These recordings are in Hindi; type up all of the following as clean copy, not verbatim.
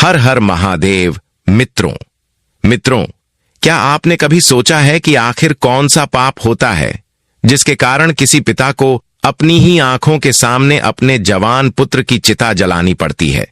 हर हर महादेव। मित्रों, क्या आपने कभी सोचा है कि आखिर कौन सा पाप होता है जिसके कारण किसी पिता को अपनी ही आंखों के सामने अपने जवान पुत्र की चिता जलानी पड़ती है?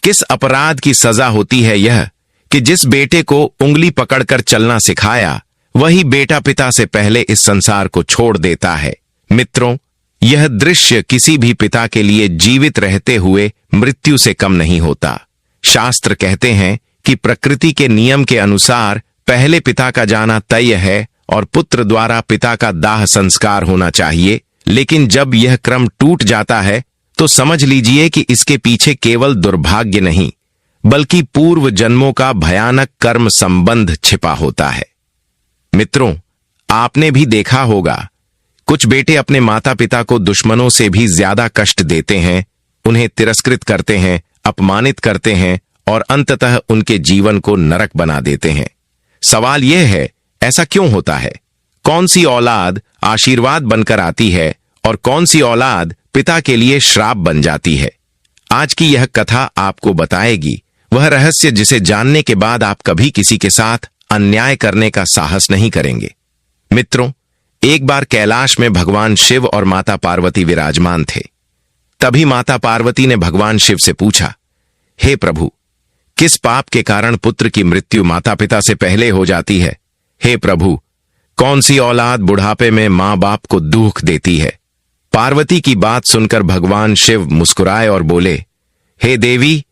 किस अपराध की सजा होती है यह कि जिस बेटे को उंगली पकड़कर चलना सिखाया वही बेटा पिता से पहले इस संसार को छोड़ देता है? मित्रों, यह दृश्य किसी भी पिता के लिए जीवित रहते हुए मृत्यु से कम नहीं होता। शास्त्र कहते हैं कि प्रकृति के नियम के अनुसार पहले पिता का जाना तय है और पुत्र द्वारा पिता का दाह संस्कार होना चाहिए, लेकिन जब यह क्रम टूट जाता है तो समझ लीजिए कि इसके पीछे केवल दुर्भाग्य नहीं बल्कि पूर्व जन्मों का भयानक कर्म संबंध छिपा होता है। मित्रों, आपने भी देखा होगा कुछ बेटे अपने माता पिता को दुश्मनों से भी ज्यादा कष्ट देते हैं, उन्हें तिरस्कृत करते हैं, अपमानित करते हैं और अंततः उनके जीवन को नरक बना देते हैं। सवाल यह है, ऐसा क्यों होता है? कौन सी औलाद आशीर्वाद बनकर आती है और कौन सी औलाद पिता के लिए श्राप बन जाती है? आज की यह कथा आपको बताएगी वह रहस्य जिसे जानने के बाद आप कभी किसी के साथ अन्याय करने का साहस नहीं करेंगे। मित्रों, एक बार कैलाश में भगवान शिव और माता पार्वती विराजमान थे। तभी माता पार्वती ने भगवान शिव से पूछा, हे प्रभु, किस पाप के कारण पुत्र की मृत्यु माता पिता से पहले हो जाती है? हे प्रभु, कौन सी औलाद बुढ़ापे में मां बाप को दुख देती है? पार्वती की बात सुनकर भगवान शिव मुस्कुराए और बोले, हे देवी,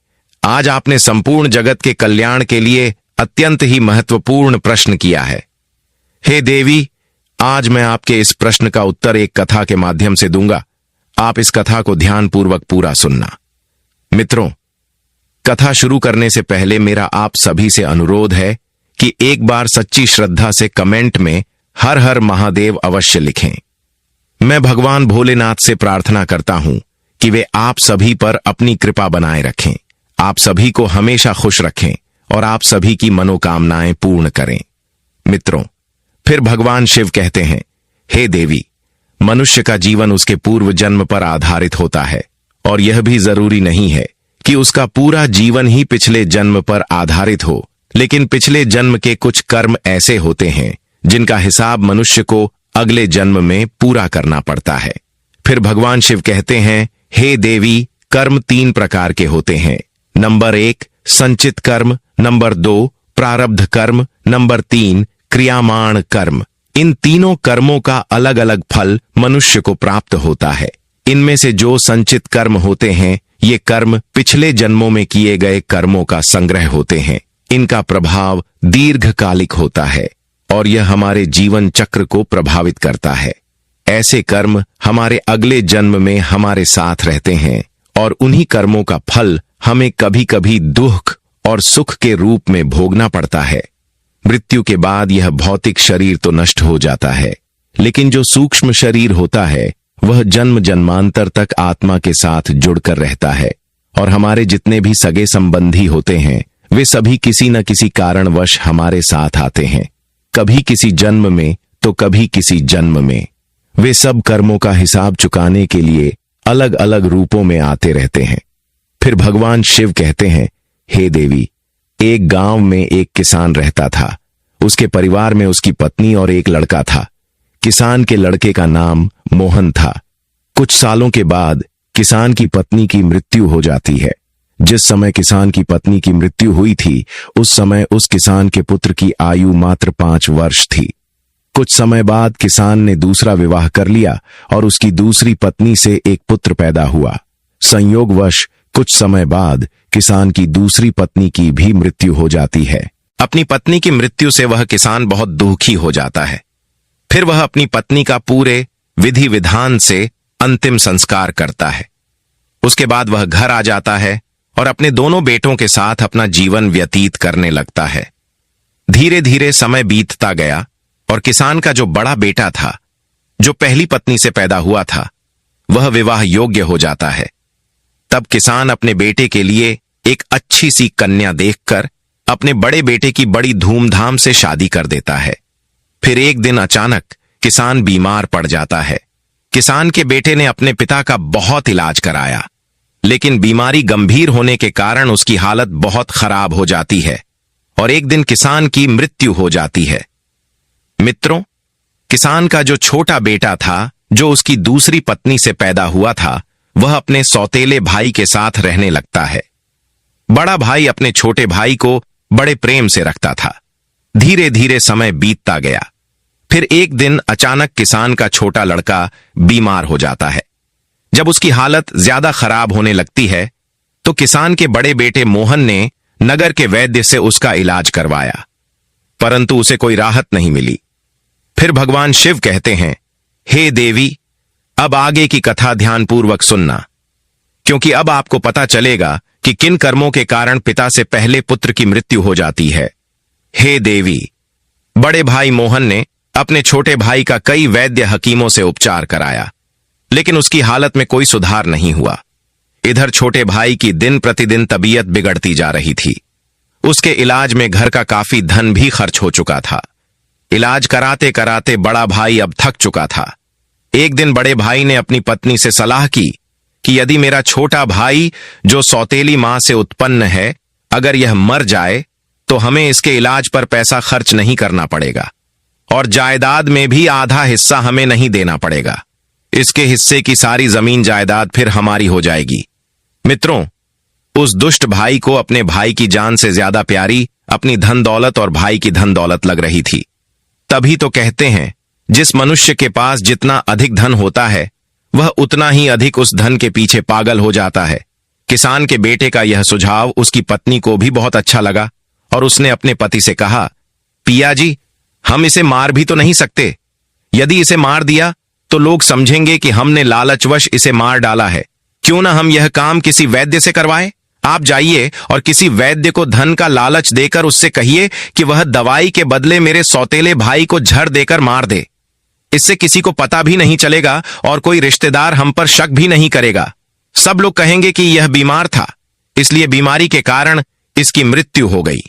आज आपने संपूर्ण जगत के कल्याण के लिए अत्यंत ही महत्वपूर्ण प्रश्न किया है। हे देवी, आज मैं आपके इस प्रश्न का उत्तर एक कथा के माध्यम से दूंगा। आप इस कथा को ध्यानपूर्वक पूरा सुनना। मित्रों, कथा शुरू करने से पहले मेरा आप सभी से अनुरोध है कि एक बार सच्ची श्रद्धा से कमेंट में हर हर महादेव अवश्य लिखें। मैं भगवान भोलेनाथ से प्रार्थना करता हूं कि वे आप सभी पर अपनी कृपा बनाए रखें, आप सभी को हमेशा खुश रखें और आप सभी की मनोकामनाएं पूर्ण करें। मित्रों, फिर भगवान शिव कहते हैं, हे देवी, मनुष्य का जीवन उसके पूर्व जन्म पर आधारित होता है और यह भी जरूरी नहीं है कि उसका पूरा जीवन ही पिछले जन्म पर आधारित हो, लेकिन पिछले जन्म के कुछ कर्म ऐसे होते हैं जिनका हिसाब मनुष्य को अगले जन्म में पूरा करना पड़ता है। फिर भगवान शिव कहते हैं, हे देवी, कर्म 3 प्रकार के होते हैं। नंबर 1 संचित कर्म, नंबर 2 प्रारब्ध कर्म, नंबर 3 क्रियामाण कर्म। इन तीनों कर्मों का अलग अलग फल मनुष्य को प्राप्त होता है। इनमें से जो संचित कर्म होते हैं, ये कर्म पिछले जन्मों में किए गए कर्मों का संग्रह होते हैं। इनका प्रभाव दीर्घकालिक होता है और यह हमारे जीवन चक्र को प्रभावित करता है। ऐसे कर्म हमारे अगले जन्म में हमारे साथ रहते हैं और उन्हीं कर्मों का फल हमें कभी कभी दुख और सुख के रूप में भोगना पड़ता है। मृत्यु के बाद यह भौतिक शरीर तो नष्ट हो जाता है, लेकिन जो सूक्ष्म शरीर होता है वह जन्म जन्मांतर तक आत्मा के साथ जुड़कर रहता है और हमारे जितने भी सगे संबंधी होते हैं वे सभी किसी न किसी कारणवश हमारे साथ आते हैं, कभी किसी जन्म में तो कभी किसी जन्म में। वे सब कर्मों का हिसाब चुकाने के लिए अलग अलग रूपों में आते रहते हैं। फिर भगवान शिव कहते हैं, हे देवी, एक गांव में एक किसान रहता था। उसके परिवार में उसकी पत्नी और एक लड़का था। किसान के लड़के का नाम मोहन था। कुछ सालों के बाद किसान की पत्नी की मृत्यु हो जाती है। जिस समय किसान की पत्नी की मृत्यु हुई थी उस समय उस किसान के पुत्र की आयु मात्र 5 वर्ष थी। कुछ समय बाद किसान ने दूसरा विवाह कर लिया और उसकी दूसरी पत्नी से एक पुत्र पैदा हुआ। संयोगवश कुछ समय बाद किसान की दूसरी पत्नी की भी मृत्यु हो जाती है। अपनी पत्नी की मृत्यु से वह किसान बहुत दुखी हो जाता है। फिर वह अपनी पत्नी का पूरे विधि विधान से अंतिम संस्कार करता है। उसके बाद वह घर आ जाता है और अपने दोनों बेटों के साथ अपना जीवन व्यतीत करने लगता है। धीरे धीरे समय बीतता गया और किसान का जो बड़ा बेटा था, जो पहली पत्नी से पैदा हुआ था, वह विवाह योग्य हो जाता है। तब किसान अपने बेटे के लिए एक अच्छी सी कन्या देखकर अपने बड़े बेटे की बड़ी धूमधाम से शादी कर देता है। फिर एक दिन अचानक किसान बीमार पड़ जाता है। किसान के बेटे ने अपने पिता का बहुत इलाज कराया, लेकिन बीमारी गंभीर होने के कारण उसकी हालत बहुत खराब हो जाती है और एक दिन किसान की मृत्यु हो जाती है। मित्रों, किसान का जो छोटा बेटा था, जो उसकी दूसरी पत्नी से पैदा हुआ था, वह अपने सौतेले भाई के साथ रहने लगता है। बड़ा भाई अपने छोटे भाई को बड़े प्रेम से रखता था। धीरे धीरे समय बीतता गया। फिर एक दिन अचानक किसान का छोटा लड़का बीमार हो जाता है। जब उसकी हालत ज्यादा खराब होने लगती है तो किसान के बड़े बेटे मोहन ने नगर के वैद्य से उसका इलाज करवाया, परंतु उसे कोई राहत नहीं मिली। फिर भगवान शिव कहते हैं, हे देवी, अब आगे की कथा ध्यानपूर्वक सुनना, क्योंकि अब आपको पता चलेगा कि किन कर्मों के कारण पिता से पहले पुत्र की मृत्यु हो जाती है। हे देवी, बड़े भाई मोहन ने अपने छोटे भाई का कई वैद्य हकीमों से उपचार कराया, लेकिन उसकी हालत में कोई सुधार नहीं हुआ। इधर छोटे भाई की दिन प्रतिदिन तबीयत बिगड़ती जा रही थी। उसके इलाज में घर का काफी धन भी खर्च हो चुका था। इलाज कराते कराते बड़ा भाई अब थक चुका था। एक दिन बड़े भाई ने अपनी पत्नी से सलाह की कि यदि मेरा छोटा भाई, जो सौतेली मां से उत्पन्न है, अगर यह मर जाए तो हमें इसके इलाज पर पैसा खर्च नहीं करना पड़ेगा और जायदाद में भी आधा हिस्सा हमें नहीं देना पड़ेगा। इसके हिस्से की सारी जमीन जायदाद फिर हमारी हो जाएगी। मित्रों, उस दुष्ट भाई को अपने भाई की जान से ज्यादा प्यारी अपनी धन दौलत और भाई की धन दौलत लग रही थी। तभी तो कहते हैं, जिस मनुष्य के पास जितना अधिक धन होता है, वह उतना ही अधिक उस धन के पीछे पागल हो जाता है। किसान के बेटे का यह सुझाव उसकी पत्नी को भी बहुत अच्छा लगा और उसने अपने पति से कहा, पिया जी, हम इसे मार भी तो नहीं सकते। यदि इसे मार दिया तो लोग समझेंगे कि हमने लालचवश इसे मार डाला है। क्यों ना हम यह काम किसी वैद्य से करवाएं? आप जाइए और किसी वैद्य को धन का लालच देकर उससे कहिए कि वह दवाई के बदले मेरे सौतेले भाई को झड़ देकर मार दे। इससे किसी को पता भी नहीं चलेगा और कोई रिश्तेदार हम पर शक भी नहीं करेगा। सब लोग कहेंगे कि यह बीमार था, इसलिए बीमारी के कारण इसकी मृत्यु हो गई।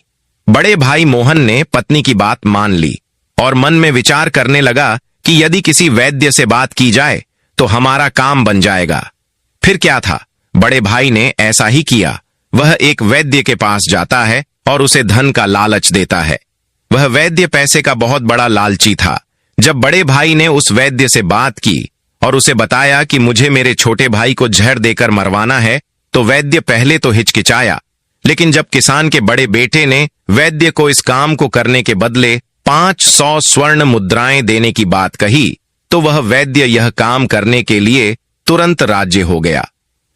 बड़े भाई मोहन ने पत्नी की बात मान ली और मन में विचार करने लगा कि यदि किसी वैद्य से बात की जाए तो हमारा काम बन जाएगा। फिर क्या था, बड़े भाई ने ऐसा ही किया। वह एक वैद्य के पास जाता है और उसे धन का लालच देता है। वह वैद्य पैसे का बहुत बड़ा लालची था। जब बड़े भाई ने उस वैद्य से बात की और उसे बताया कि मुझे मेरे छोटे भाई को जहर देकर मरवाना है, तो वैद्य पहले तो हिचकिचाया, लेकिन जब किसान के बड़े बेटे ने वैद्य को इस काम को करने के बदले 500 स्वर्ण मुद्राएं देने की बात कही, तो वह वैद्य यह काम करने के लिए तुरंत राजी हो गया।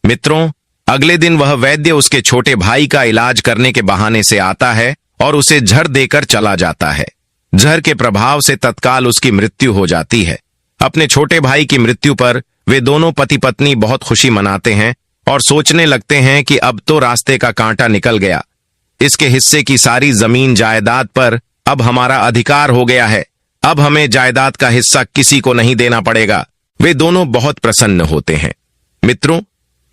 मित्रों, अगले दिन वह वैद्य उसके छोटे भाई का इलाज करने के बहाने से आता है और उसे जहर देकर चला जाता है। जहर के प्रभाव से तत्काल उसकी मृत्यु हो जाती है। अपने छोटे भाई की मृत्यु पर वे दोनों पति पत्नी बहुत खुशी मनाते हैं और सोचने लगते हैं कि अब तो रास्ते का कांटा निकल गया। इसके हिस्से की सारी जमीन जायदाद पर अब हमारा अधिकार हो गया है। अब हमें जायदाद का हिस्सा किसी को नहीं देना पड़ेगा। वे दोनों बहुत प्रसन्न होते हैं। मित्रों,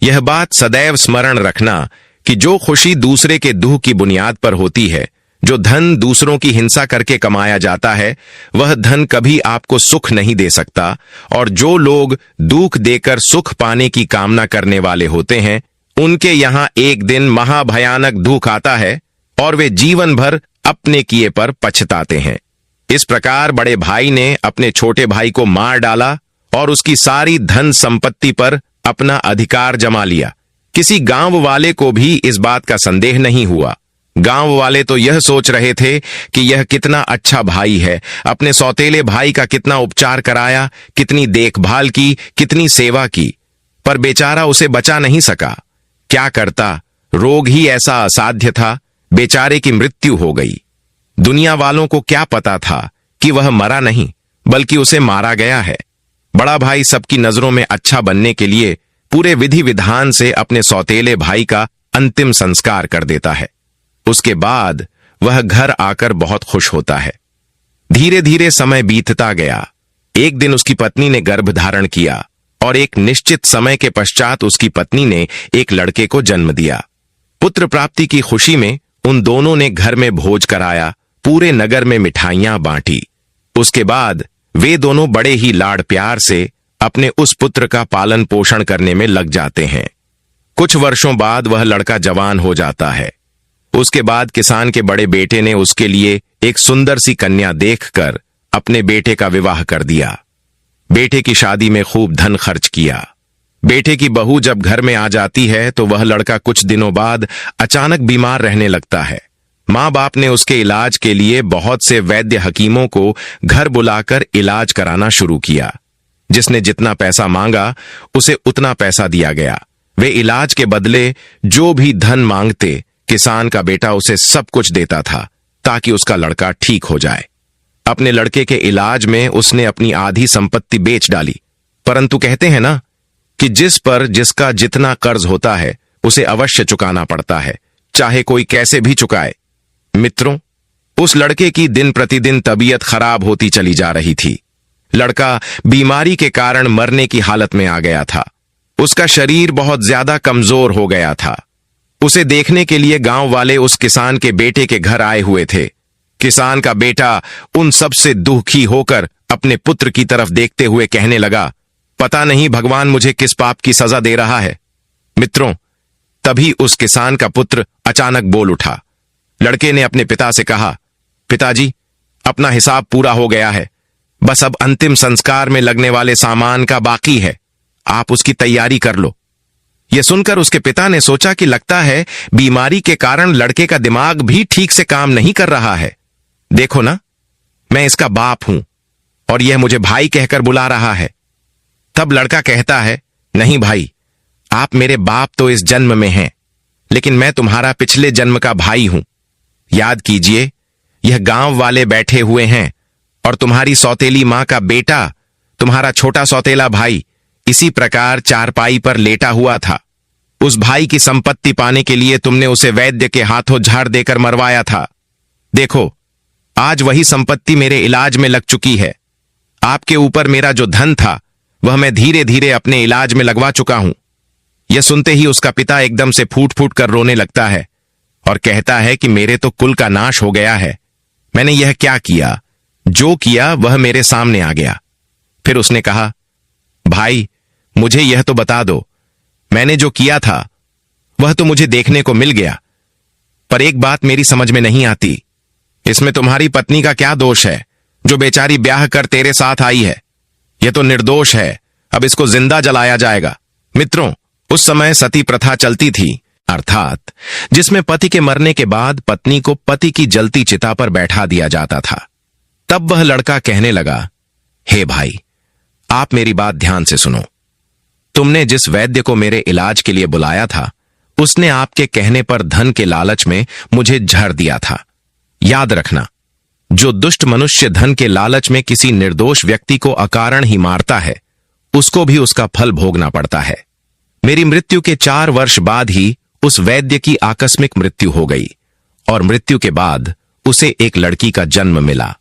यह बात सदैव स्मरण रखना कि जो खुशी दूसरे के दुख की बुनियाद पर होती है, जो धन दूसरों की हिंसा करके कमाया जाता है, वह धन कभी आपको सुख नहीं दे सकता। और जो लोग दुख देकर सुख पाने की कामना करने वाले होते हैं, उनके यहां एक दिन महाभयानक दुख आता है और वे जीवन भर अपने किए पर पछताते हैं। इस प्रकार बड़े भाई ने अपने छोटे भाई को मार डाला और उसकी सारी धन संपत्ति पर अपना अधिकार जमा लिया। किसी गांव वाले को भी इस बात का संदेह नहीं हुआ। गांव वाले तो यह सोच रहे थे कि यह कितना अच्छा भाई है, अपने सौतेले भाई का कितना उपचार कराया, कितनी देखभाल की, कितनी सेवा की, पर बेचारा उसे बचा नहीं सका। क्या करता, रोग ही ऐसा असाध्य था, बेचारे की मृत्यु हो गई। दुनिया वालों को क्या पता था कि वह मरा नहीं, बल्कि उसे मारा गया है। बड़ा भाई सबकी नजरों में अच्छा बनने के लिए पूरे विधि विधान से अपने सौतेले भाई का अंतिम संस्कार कर देता है। उसके बाद वह घर आकर बहुत खुश होता है। धीरे धीरे समय बीतता गया। एक दिन उसकी पत्नी ने गर्भ धारण किया और एक निश्चित समय के पश्चात उसकी पत्नी ने एक लड़के को जन्म दिया। पुत्र प्राप्ति की खुशी में उन दोनों ने घर में भोज कराया, पूरे नगर में मिठाइयां बांटी। उसके बाद वे दोनों बड़े ही लाड़ प्यार से अपने उस पुत्र का पालन पोषण करने में लग जाते हैं। कुछ वर्षों बाद वह लड़का जवान हो जाता है। उसके बाद किसान के बड़े बेटे ने उसके लिए एक सुंदर सी कन्या देखकर अपने बेटे का विवाह कर दिया। बेटे की शादी में खूब धन खर्च किया। बेटे की बहू जब घर में आ जाती है तो वह लड़का कुछ दिनों बाद अचानक बीमार रहने लगता है। माँ बाप ने उसके इलाज के लिए बहुत से वैद्य हकीमों को घर बुलाकर इलाज कराना शुरू किया। जिसने जितना पैसा मांगा उसे उतना पैसा दिया गया। वे इलाज के बदले जो भी धन मांगते किसान का बेटा उसे सब कुछ देता था ताकि उसका लड़का ठीक हो जाए। अपने लड़के के इलाज में उसने अपनी आधी संपत्ति बेच डाली। परंतु कहते हैं ना कि जिस पर जिसका जितना कर्ज होता है उसे अवश्य चुकाना पड़ता है, चाहे कोई कैसे भी चुकाए। मित्रों, उस लड़के की दिन प्रतिदिन तबीयत खराब होती चली जा रही थी। लड़का बीमारी के कारण मरने की हालत में आ गया था। उसका शरीर बहुत ज्यादा कमजोर हो गया था। उसे देखने के लिए गांव वाले उस किसान के बेटे के घर आए हुए थे। किसान का बेटा उन सब से दुखी होकर अपने पुत्र की तरफ देखते हुए कहने लगा, पता नहीं भगवान मुझे किस पाप की सजा दे रहा है। मित्रों, तभी उस किसान का पुत्र अचानक बोल उठा। लड़के ने अपने पिता से कहा, पिताजी, अपना हिसाब पूरा हो गया है, बस अब अंतिम संस्कार में लगने वाले सामान का बाकी है, आप उसकी तैयारी कर लो। यह सुनकर उसके पिता ने सोचा कि लगता है बीमारी के कारण लड़के का दिमाग भी ठीक से काम नहीं कर रहा है। देखो ना, मैं इसका बाप हूं और यह मुझे भाई कहकर बुला रहा है। तब लड़का कहता है, नहीं भाई, आप मेरे बाप तो इस जन्म में हैं, लेकिन मैं तुम्हारा पिछले जन्म का भाई हूं। याद कीजिए, यह गांव वाले बैठे हुए हैं और तुम्हारी सौतेली मां का बेटा, तुम्हारा छोटा सौतेला भाई, इसी प्रकार चारपाई पर लेटा हुआ था। उस भाई की संपत्ति पाने के लिए तुमने उसे वैद्य के हाथों झाड़ देकर मरवाया था। देखो, आज वही संपत्ति मेरे इलाज में लग चुकी है। आपके ऊपर मेरा जो धन था वह मैं धीरे धीरे अपने इलाज में लगवा चुका हूं। यह सुनते ही उसका पिता एकदम से फूट फूट कर रोने लगता है और कहता है कि मेरे तो कुल का नाश हो गया है। मैंने यह क्या किया? जो किया वह मेरे सामने आ गया। फिर उसने कहा, भाई, मुझे यह तो बता दो, मैंने जो किया था वह तो मुझे देखने को मिल गया, पर एक बात मेरी समझ में नहीं आती। इसमें तुम्हारी पत्नी का क्या दोष है जो बेचारी ब्याह कर तेरे साथ आई है? यह तो निर्दोष है, अब इसको जिंदा जलाया जाएगा। मित्रों, उस समय सती प्रथा चलती थी, अर्थात जिसमें पति के मरने के बाद पत्नी को पति की जलती चिता पर बैठा दिया जाता था। तब वह लड़का कहने लगा, हे भाई, आप मेरी बात ध्यान से सुनो। तुमने जिस वैद्य को मेरे इलाज के लिए बुलाया था उसने आपके कहने पर धन के लालच में मुझे झड़ दिया था। याद रखना, जो दुष्ट मनुष्य धन के लालच में किसी निर्दोष व्यक्ति को अकारण ही मारता है उसको भी उसका फल भोगना पड़ता है। मेरी मृत्यु के 4 वर्ष बाद ही उस वैद्य की आकस्मिक मृत्यु हो गई और मृत्यु के बाद उसे एक लड़की का जन्म मिला।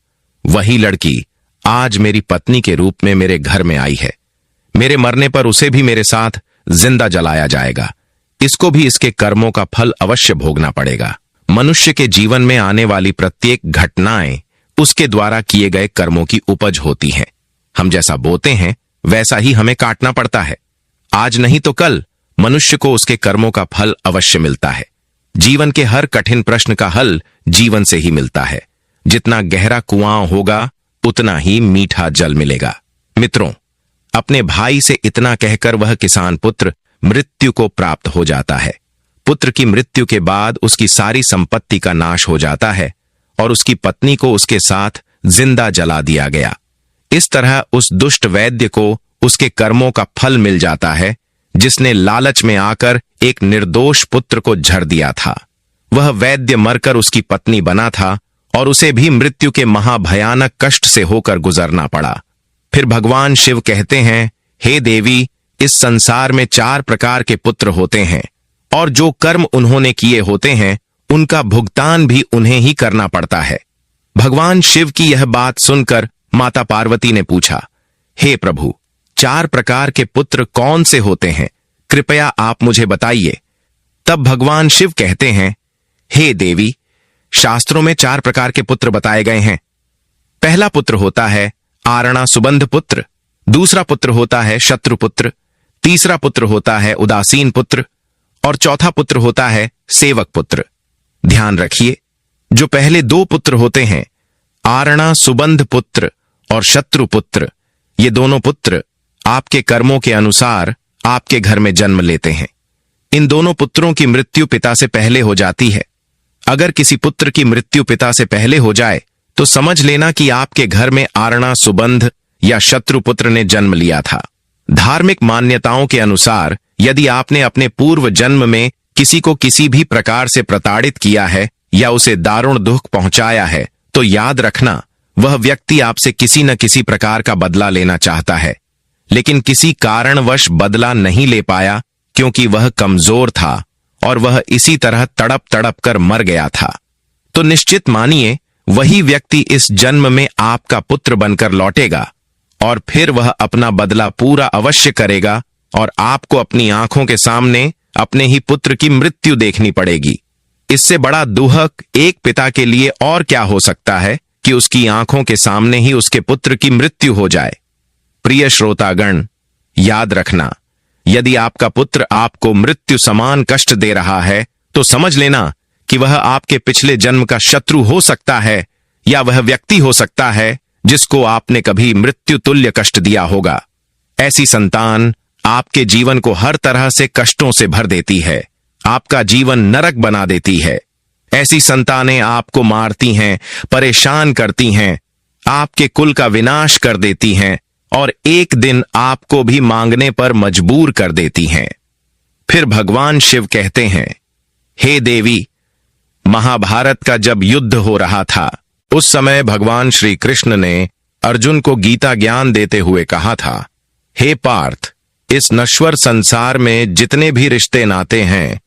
वही लड़की आज मेरी पत्नी के रूप में मेरे घर में आई है। मेरे मरने पर उसे भी मेरे साथ जिंदा जलाया जाएगा। इसको भी इसके कर्मों का फल अवश्य भोगना पड़ेगा। मनुष्य के जीवन में आने वाली प्रत्येक घटनाएं उसके द्वारा किए गए कर्मों की उपज होती हैं। हम जैसा बोते हैं वैसा ही हमें काटना पड़ता है। आज नहीं तो कल मनुष्य को उसके कर्मों का फल अवश्य मिलता है। जीवन के हर कठिन प्रश्न का हल जीवन से ही मिलता है। जितना गहरा कुआं होगा उतना ही मीठा जल मिलेगा। मित्रों, अपने भाई से इतना कहकर वह किसान पुत्र मृत्यु को प्राप्त हो जाता है। पुत्र की मृत्यु के बाद उसकी सारी संपत्ति का नाश हो जाता है और उसकी पत्नी को उसके साथ जिंदा जला दिया गया। इस तरह उस दुष्ट वैद्य को उसके कर्मों का फल मिल जाता है, जिसने लालच में आकर एक निर्दोष पुत्र को झड़ दिया था। वह वैद्य मरकर उसकी पत्नी बना था और उसे भी मृत्यु के महाभयानक कष्ट से होकर गुजरना पड़ा। फिर भगवान शिव कहते हैं, हे देवी, इस संसार में 4 प्रकार के पुत्र होते हैं और जो कर्म उन्होंने किए होते हैं उनका भुगतान भी उन्हें ही करना पड़ता है। भगवान शिव की यह बात सुनकर माता पार्वती ने पूछा, हे प्रभु, 4 प्रकार के पुत्र कौन से होते हैं? कृपया आप मुझे बताइए। तब भगवान शिव कहते हैं, हे देवी, शास्त्रों में 4 प्रकार के पुत्र बताए गए हैं। पहला पुत्र होता है आरणा सुबंध पुत्र, दूसरा पुत्र होता है शत्रु पुत्र, तीसरा पुत्र होता है उदासीन पुत्र और चौथा पुत्र होता है सेवक पुत्र। ध्यान रखिए, जो पहले दो पुत्र होते हैं, आरणा सुबंध पुत्र और शत्रु पुत्र, ये दोनों पुत्र आपके कर्मों के अनुसार आपके घर में जन्म लेते हैं। इन दोनों पुत्रों की मृत्यु पिता से पहले हो जाती है। अगर किसी पुत्र की मृत्यु पिता से पहले हो जाए तो समझ लेना कि आपके घर में आरणा सुबंध या शत्रु पुत्र ने जन्म लिया था। धार्मिक मान्यताओं के अनुसार यदि आपने अपने पूर्व जन्म में किसी को किसी भी प्रकार से प्रताड़ित किया है या उसे दारुण दुख पहुंचाया है, तो याद रखना वह व्यक्ति आपसे किसी न किसी प्रकार का बदला लेना चाहता है, लेकिन किसी कारणवश बदला नहीं ले पाया क्योंकि वह कमजोर था और वह इसी तरह तड़प तड़प कर मर गया था। तो निश्चित मानिए वही व्यक्ति इस जन्म में आपका पुत्र बनकर लौटेगा और फिर वह अपना बदला पूरा अवश्य करेगा और आपको अपनी आंखों के सामने अपने ही पुत्र की मृत्यु देखनी पड़ेगी। इससे बड़ा दुहक एक पिता के लिए और क्या हो सकता है कि उसकी आंखों के सामने ही उसके पुत्र की मृत्यु हो जाए। प्रिय श्रोतागण, याद रखना, यदि आपका पुत्र आपको मृत्यु समान कष्ट दे रहा है तो समझ लेना कि वह आपके पिछले जन्म का शत्रु हो सकता है या वह व्यक्ति हो सकता है जिसको आपने कभी मृत्यु तुल्य कष्ट दिया होगा। ऐसी संतान आपके जीवन को हर तरह से कष्टों से भर देती है, आपका जीवन नरक बना देती है। ऐसी संतानें आपको मारती हैं, परेशान करती हैं, आपके कुल का विनाश कर देती हैं और एक दिन आपको भी मांगने पर मजबूर कर देती हैं। फिर भगवान शिव कहते हैं, हे देवी, महाभारत का जब युद्ध हो रहा था उस समय भगवान श्री कृष्ण ने अर्जुन को गीता ज्ञान देते हुए कहा था, हे पार्थ, इस नश्वर संसार में जितने भी रिश्ते नाते हैं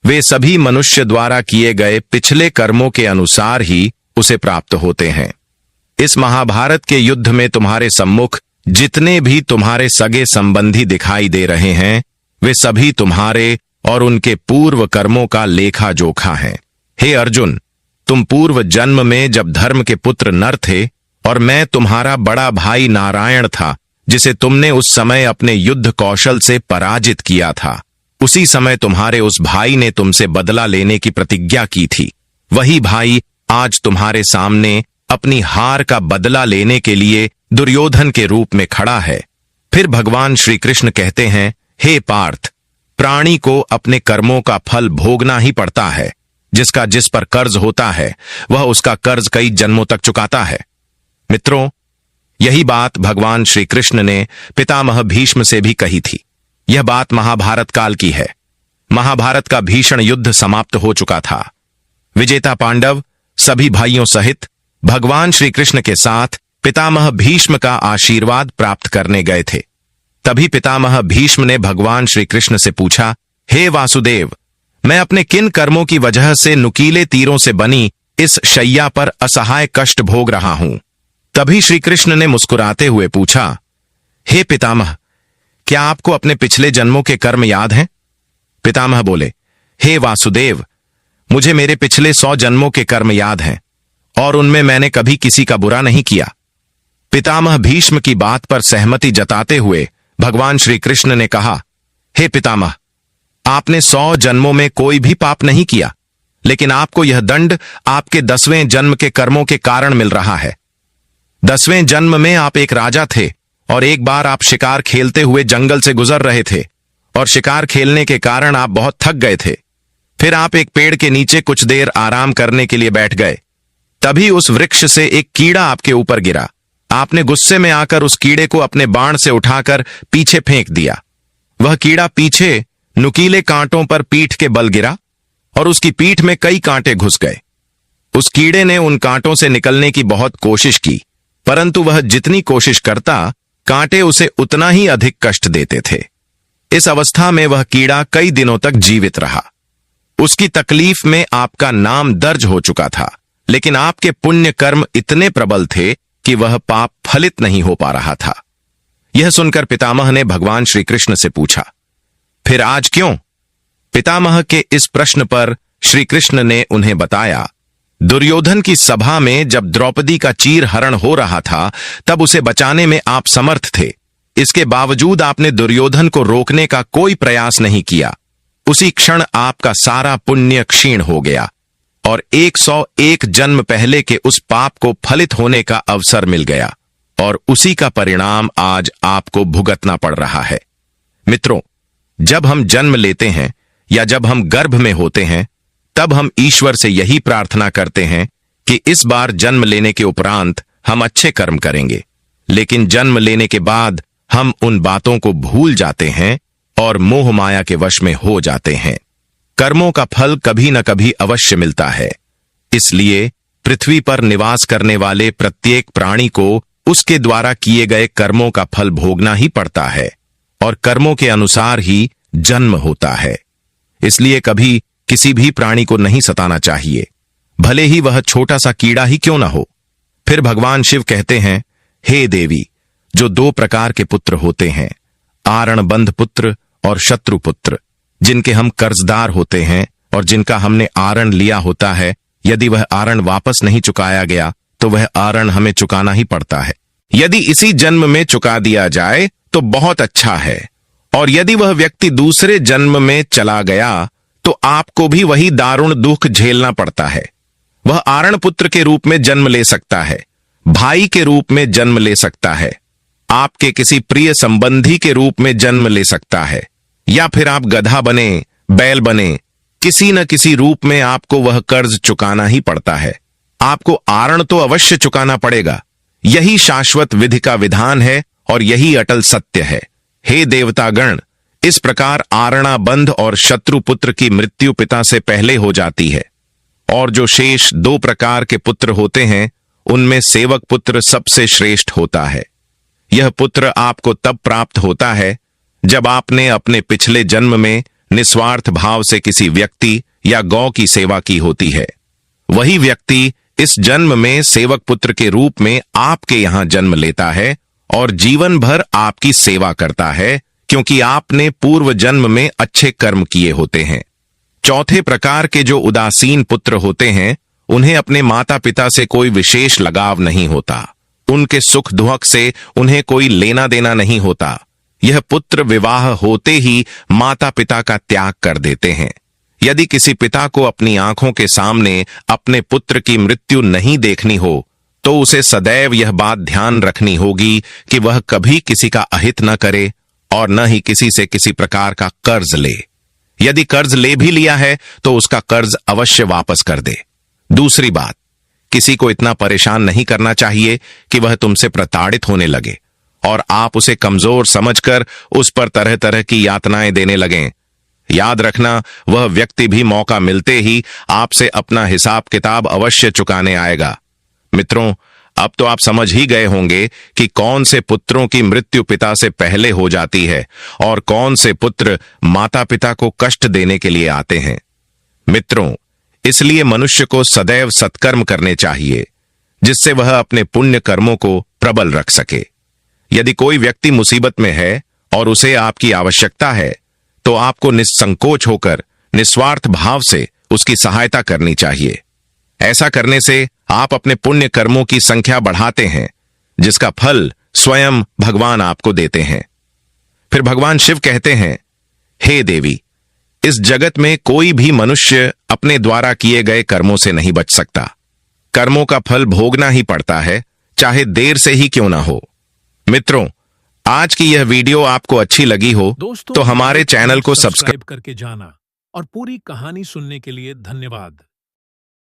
वे सभी मनुष्य द्वारा किए गए पिछले कर्मों के अनुसार ही उसे प्राप्त होते हैं। इस महाभारत के युद्ध में तुम्हारे सम्मुख जितने भी तुम्हारे सगे संबंधी दिखाई दे रहे हैं वे सभी तुम्हारे और उनके पूर्व कर्मों का लेखा जोखा है। हे अर्जुन, तुम पूर्व जन्म में जब धर्म के पुत्र नर थे और मैं तुम्हारा बड़ा भाई नारायण था जिसे तुमने उस समय अपने युद्ध कौशल से पराजित किया था, उसी समय तुम्हारे उस भाई ने तुमसे बदला लेने की प्रतिज्ञा की थी। वही भाई आज तुम्हारे सामने अपनी हार का बदला लेने के लिए दुर्योधन के रूप में खड़ा है। फिर भगवान श्री कृष्ण कहते हैं, हे पार्थ, प्राणी को अपने कर्मों का फल भोगना ही पड़ता है। जिसका जिस पर कर्ज होता है वह उसका कर्ज कई जन्मों तक चुकाता है। मित्रों, यही बात भगवान श्री कृष्ण ने पितामह भीष्म से भी कही थी। यह बात महाभारत काल की है। महाभारत का भीषण युद्ध समाप्त हो चुका था। विजेता पांडव सभी भाइयों सहित भगवान श्री कृष्ण के साथ पितामह भीष्म का आशीर्वाद प्राप्त करने गए थे। तभी पितामह भीष्म ने भगवान श्री कृष्ण से पूछा, हे वासुदेव, मैं अपने किन कर्मों की वजह से नुकीले तीरों से बनी इस शैया पर असहाय कष्ट भोग रहा हूं? तभी श्री कृष्ण ने मुस्कुराते हुए पूछा, हे पितामह, क्या आपको अपने पिछले जन्मों के कर्म याद हैं? पितामह बोले, हे वासुदेव, मुझे मेरे पिछले 100 जन्मों के कर्म याद हैं और उनमें मैंने कभी किसी का बुरा नहीं किया। पितामह भीष्म की बात पर सहमति जताते हुए भगवान श्री कृष्ण ने कहा, हे पितामह, आपने 100 जन्मों में कोई भी पाप नहीं किया, लेकिन आपको यह दंड आपके 10वें जन्म के कर्मों के कारण मिल रहा है। 10वें जन्म में आप एक राजा थे और एक बार आप शिकार खेलते हुए जंगल से गुजर रहे थे और शिकार खेलने के कारण आप बहुत थक गए थे। फिर आप एक पेड़ के नीचे कुछ देर आराम करने के लिए बैठ गए। तभी उस वृक्ष से एक कीड़ा आपके ऊपर गिरा। आपने गुस्से में आकर उस कीड़े को अपने बाण से उठाकर पीछे फेंक दिया। वह कीड़ा पीछे नुकीले कांटों पर पीठ के बल गिरा और उसकी पीठ में कई कांटे घुस गए। उस कीड़े ने उन कांटों से निकलने की बहुत कोशिश की, परंतु वह जितनी कोशिश करता कांटे उसे उतना ही अधिक कष्ट देते थे। इस अवस्था में वह कीड़ा कई दिनों तक जीवित रहा। उसकी तकलीफ में आपका नाम दर्ज हो चुका था, लेकिन आपके पुण्य कर्म इतने प्रबल थे कि वह पाप फलित नहीं हो पा रहा था। यह सुनकर पितामह ने भगवान श्री कृष्ण से पूछा, फिर आज क्यों? पितामह के इस प्रश्न पर श्री कृष्ण ने उन्हें बताया, दुर्योधन की सभा में जब द्रौपदी का चीर हरण हो रहा था तब उसे बचाने में आप समर्थ थे। इसके बावजूद आपने दुर्योधन को रोकने का कोई प्रयास नहीं किया। उसी क्षण आपका सारा पुण्य क्षीण हो गया और 101 जन्म पहले के उस पाप को फलित होने का अवसर मिल गया और उसी का परिणाम आज आपको भुगतना पड़ रहा है। मित्रों, जब हम जन्म लेते हैं या जब हम गर्भ में होते हैं, तब हम ईश्वर से यही प्रार्थना करते हैं कि इस बार जन्म लेने के उपरांत हम अच्छे कर्म करेंगे। लेकिन जन्म लेने के बाद हम उन बातों को भूल जाते हैं और मोह माया के वश में हो जाते हैं। कर्मों का फल कभी न कभी अवश्य मिलता है। इसलिए पृथ्वी पर निवास करने वाले प्रत्येक प्राणी को उसके द्वारा किए गए कर्मों का फल भोगना ही पड़ता है और कर्मों के अनुसार ही जन्म होता है। इसलिए कभी किसी भी प्राणी को नहीं सताना चाहिए, भले ही वह छोटा सा कीड़ा ही क्यों न हो। फिर भगवान शिव कहते हैं, हे देवी, जो 2 प्रकार के पुत्र होते हैं, आरण बंध पुत्र और शत्रु पुत्र, जिनके हम कर्जदार होते हैं और जिनका हमने आरण लिया होता है, यदि वह आरण वापस नहीं चुकाया गया तो वह आरण हमें चुकाना ही पड़ता है। यदि इसी जन्म में चुका दिया जाए तो बहुत अच्छा है, और यदि वह व्यक्ति दूसरे जन्म में चला गया तो आपको भी वही दारुण दुख झेलना पड़ता है। वह आरण पुत्र के रूप में जन्म ले सकता है, भाई के रूप में जन्म ले सकता है, आपके किसी प्रिय संबंधी के रूप में जन्म ले सकता है, या फिर आप गधा बने, बैल बने, किसी न किसी रूप में आपको वह कर्ज चुकाना ही पड़ता है। आपको आरण तो अवश्य चुकाना पड़ेगा। यही शाश्वत विधि का विधान है और यही अटल सत्य है। हे देवतागण, इस प्रकार आरणाबंध और शत्रुपुत्र की मृत्यु पिता से पहले हो जाती है, और जो शेष 2 प्रकार के पुत्र होते हैं उनमें सेवक पुत्र सबसे श्रेष्ठ होता है। यह पुत्र आपको तब प्राप्त होता है जब आपने अपने पिछले जन्म में निस्वार्थ भाव से किसी व्यक्ति या गौ की सेवा की होती है। वही व्यक्ति इस जन्म में सेवक पुत्र के रूप में आपके यहां जन्म लेता है और जीवन भर आपकी सेवा करता है, क्योंकि आपने पूर्व जन्म में अच्छे कर्म किए होते हैं। चौथे प्रकार के जो उदासीन पुत्र होते हैं, उन्हें अपने माता पिता से कोई विशेष लगाव नहीं होता, उनके सुख दुख से उन्हें कोई लेना देना नहीं होता। यह पुत्र विवाह होते ही माता पिता का त्याग कर देते हैं। यदि किसी पिता को अपनी आंखों के सामने अपने पुत्र की मृत्यु नहीं देखनी हो तो उसे सदैव यह बात ध्यान रखनी होगी कि वह कभी किसी का अहित न करे और न ही किसी से किसी प्रकार का कर्ज ले। यदि कर्ज ले भी लिया है तो उसका कर्ज अवश्य वापस कर दे। दूसरी बात, किसी को इतना परेशान नहीं करना चाहिए कि वह तुमसे प्रताड़ित होने लगे और आप उसे कमजोर समझकर उस पर तरह तरह की यातनाएं देने लगें। याद रखना, वह व्यक्ति भी मौका मिलते ही आपसे अपना हिसाब किताब अवश्य चुकाने आएगा। मित्रों, अब तो आप समझ ही गए होंगे कि कौन से पुत्रों की मृत्यु पिता से पहले हो जाती है और कौन से पुत्र माता पिता को कष्ट देने के लिए आते हैं। मित्रों, इसलिए मनुष्य को सदैव सत्कर्म करने चाहिए, जिससे वह अपने पुण्य कर्मों को प्रबल रख सके। यदि कोई व्यक्ति मुसीबत में है और उसे आपकी आवश्यकता है तो आपको निस्संकोच होकर निस्वार्थ भाव से उसकी सहायता करनी चाहिए। ऐसा करने से आप अपने पुण्य कर्मों की संख्या बढ़ाते हैं, जिसका फल स्वयं भगवान आपको देते हैं। फिर भगवान शिव कहते हैं, हे देवी, इस जगत में कोई भी मनुष्य अपने द्वारा किए गए कर्मों से नहीं बच सकता। कर्मों का फल भोगना ही पड़ता है, चाहे देर से ही क्यों ना हो। मित्रों, आज की यह वीडियो आपको अच्छी लगी हो तो हमारे चैनल को सब्सक्राइब करके जाना और पूरी कहानी सुनने के लिए धन्यवाद।